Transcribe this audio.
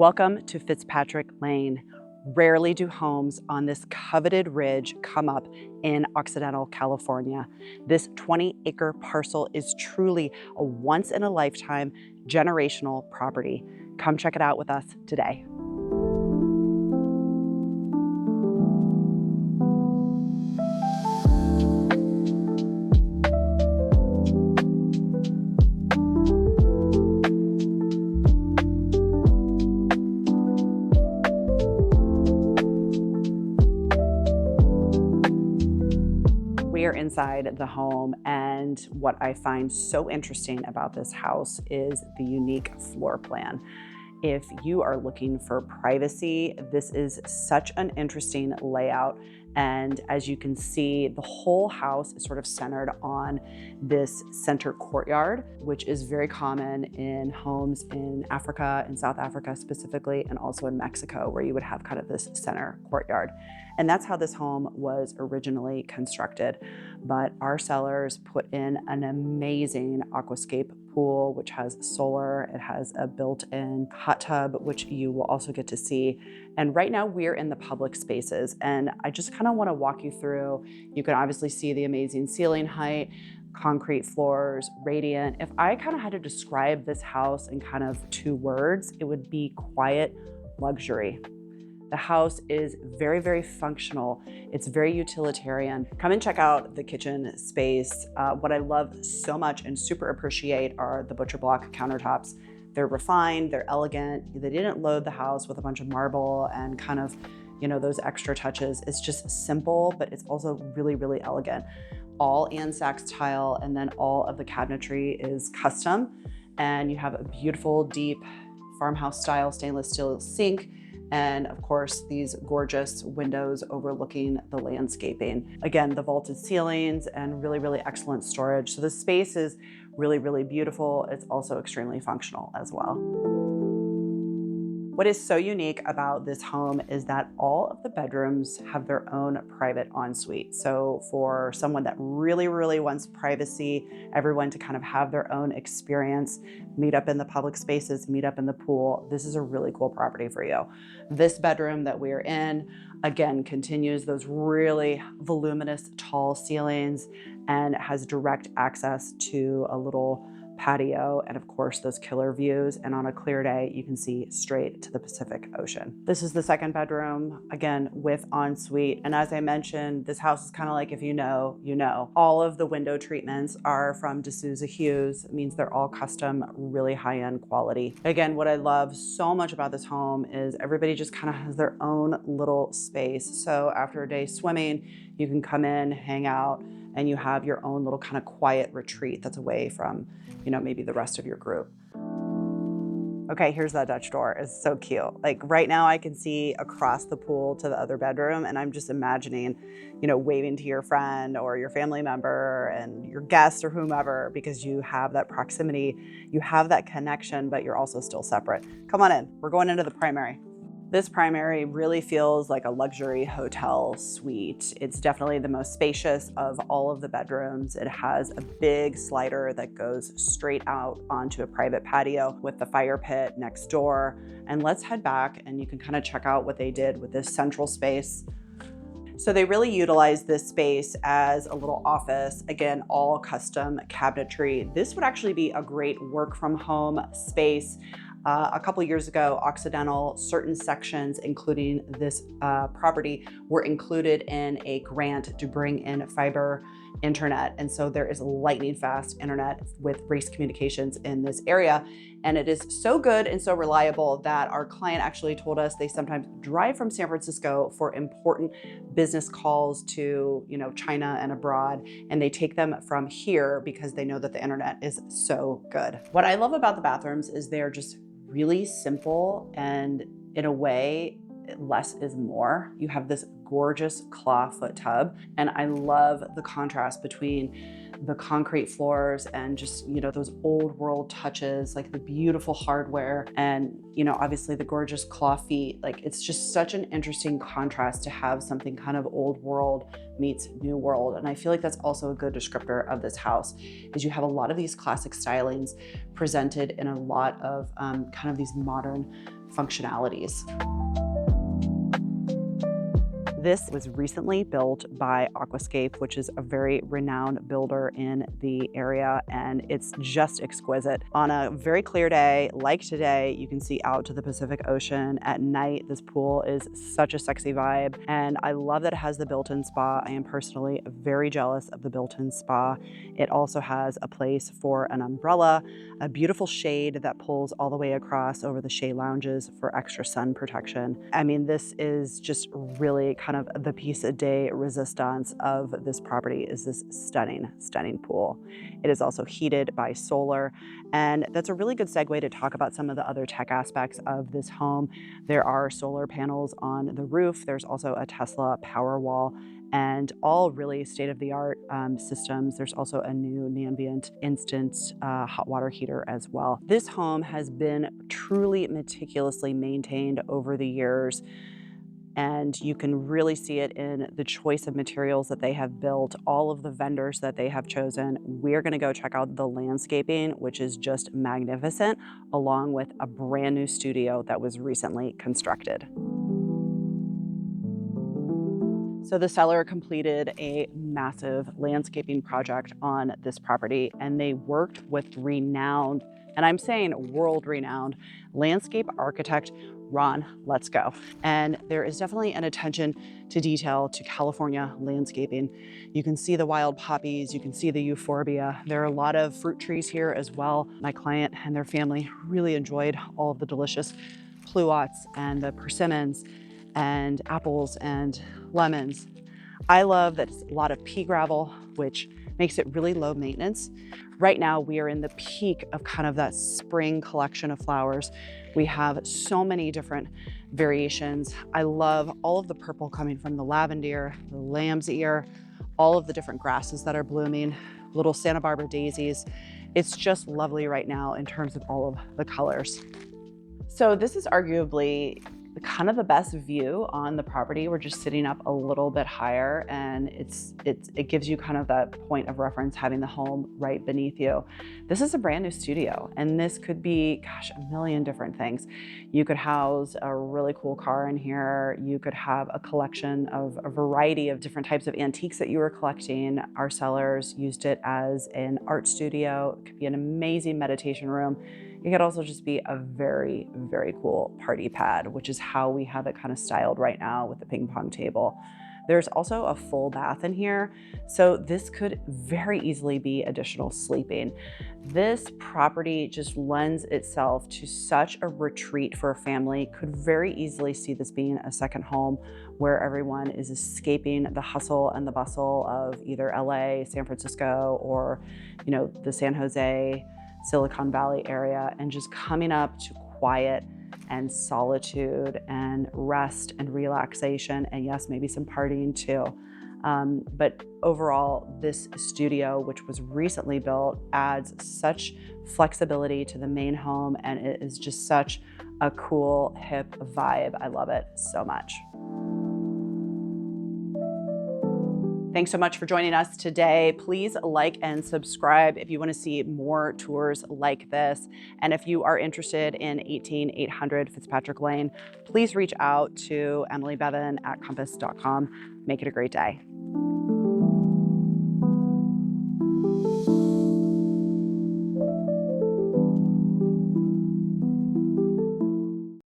Welcome to Fitzpatrick Lane. Rarely do homes on this coveted ridge come up in Occidental, California. This 20-acre parcel is truly a once-in-a-lifetime generational property. Come check it out with us today. We are inside the home, and what I find so interesting about this house is the unique floor plan. If you are looking for privacy, this is such an interesting layout. And as you can see, the whole house is sort of centered on this center courtyard, which is very common in homes in Africa, in South Africa specifically, and also in Mexico, where you would have kind of this center courtyard. And that's how this home was originally constructed. But our sellers put in an amazing aquascape pool, which has solar. It has a built-in hot tub, which you will also get to see. And right now we're in the public spaces, and I just kind of want to walk you through. You can obviously see the amazing ceiling height, concrete floors, radiant. If I kind of had to describe this house in kind of 2 words, it would be quiet luxury. The house is very, very functional. It's very utilitarian. Come and check out the kitchen space. What I love so much and super appreciate are the butcher block countertops. They're refined, they're elegant. They didn't load the house with a bunch of marble and kind of, those extra touches. It's just simple, but it's also really, really elegant. All Ansax tile, and then all of the cabinetry is custom. And you have a beautiful, deep farmhouse style stainless steel sink. And of course, these gorgeous windows overlooking the landscaping. Again, the vaulted ceilings and really, really excellent storage. So the space is really, really beautiful. It's also extremely functional as well. What is so unique about this home is that all of the bedrooms have their own private ensuite. So for someone that really, really wants privacy, everyone to kind of have their own experience, meet up in the public spaces, meet up in the pool, this is a really cool property for you. This bedroom that we're in, again, continues those really voluminous tall ceilings and has direct access to a little patio, and of course those killer views, and on a clear day you can see straight to the Pacific Ocean. This is the second bedroom, again with ensuite, and as I mentioned, this house is kind of like, if you know, you know. All of the window treatments are from D'Souza Hughes. It means they're all custom, really high-end quality. Again, what I love so much about this home is everybody just kind of has their own little space. So after a day swimming, you can come in, hang out, and you have your own little kind of quiet retreat that's away from, maybe the rest of your group. Okay, here's that Dutch door. It's so cute. Like right now I can see across the pool to the other bedroom, and I'm just imagining, waving to your friend or your family member and your guest or whomever, because you have that proximity, you have that connection, but you're also still separate. Come on in, we're going into the primary. This primary really feels like a luxury hotel suite. It's definitely the most spacious of all of the bedrooms. It has a big slider that goes straight out onto a private patio with the fire pit next door. And let's head back and you can kind of check out what they did with this central space. So they really utilized this space as a little office. Again, all custom cabinetry. This would actually be a great work from home space. A couple years ago, Occidental, certain sections, including this property, were included in a grant to bring in fiber internet. And so there is lightning fast internet with Race Communications in this area. And it is so good and so reliable that our client actually told us they sometimes drive from San Francisco for important business calls to, China and abroad. And they take them from here because they know that the internet is so good. What I love about the bathrooms is they're just really simple, and in a way, less is more. You have this gorgeous clawfoot tub, and I love the contrast between the concrete floors and just, those old world touches, like the beautiful hardware and, obviously the gorgeous claw feet. Like, it's just such an interesting contrast to have something kind of old world meets new world. And I feel like that's also a good descriptor of this house, is you have a lot of these classic stylings presented in a lot of kind of these modern functionalities. This was recently built by Aquascape, which is a very renowned builder in the area, and it's just exquisite. On a very clear day, like today, you can see out to the Pacific Ocean. At night, this pool is such a sexy vibe, and I love that it has the built-in spa. I am personally very jealous of the built-in spa. It also has a place for an umbrella, a beautiful shade that pulls all the way across over the shade lounges for extra sun protection. I mean, this is just really kind of the piece a day resistance of this property is this stunning, stunning pool. It is also heated by solar, and that's a really good segue to talk about some of the other tech aspects of this home. There are solar panels on the roof. There's also a Tesla Powerwall, and all really state-of-the-art systems. There's also a new Nambient instant hot water heater as well. This home has been truly meticulously maintained over the years, and you can really see it in the choice of materials that they have built, all of the vendors that they have chosen. We're gonna go check out the landscaping, which is just magnificent, along with a brand new studio that was recently constructed. So the seller completed a massive landscaping project on this property, and they worked with renowned, and I'm saying world-renowned, landscape architect Ron Let's Go. And there is definitely an attention to detail to California landscaping. You can see the wild poppies, you can see the euphorbia. There are a lot of fruit trees here as well. My client and their family really enjoyed all of the delicious pluots and the persimmons and apples and lemons. I love that it's a lot of pea gravel, which makes it really low maintenance. Right now, we are in the peak of kind of that spring collection of flowers. We have so many different variations. I love all of the purple coming from the lavender, the lamb's ear, all of the different grasses that are blooming, little Santa Barbara daisies. It's just lovely right now in terms of all of the colors. So this is arguably kind of the best view on the property. We're just sitting up a little bit higher, and it gives you kind of that point of reference having the home right beneath you. This is a brand new studio, and this could be, gosh, a million different things. You could house a really cool car in here. You could have a collection of a variety of different types of antiques that you were collecting. Our sellers used it as an art studio. It could be an amazing meditation room. It could also just be a very, very cool party pad, which is how we have it kind of styled right now with the ping pong table. There's also a full bath in here, so this could very easily be additional sleeping. This property just lends itself to such a retreat for a family. Could very easily see this being a second home where everyone is escaping the hustle and the bustle of either LA, San Francisco, or the San Jose, Silicon Valley area, and just coming up to quiet and solitude and rest and relaxation, and yes, maybe some partying too. But overall, this studio, which was recently built, adds such flexibility to the main home, and it is just such a cool, hip vibe. I love it so much. Thanks so much for joining us today. Please like and subscribe if you want to see more tours like this. And if you are interested in 18800 Fitzpatrick Lane, please reach out to Emily Bevan at compass.com. Make it a great day.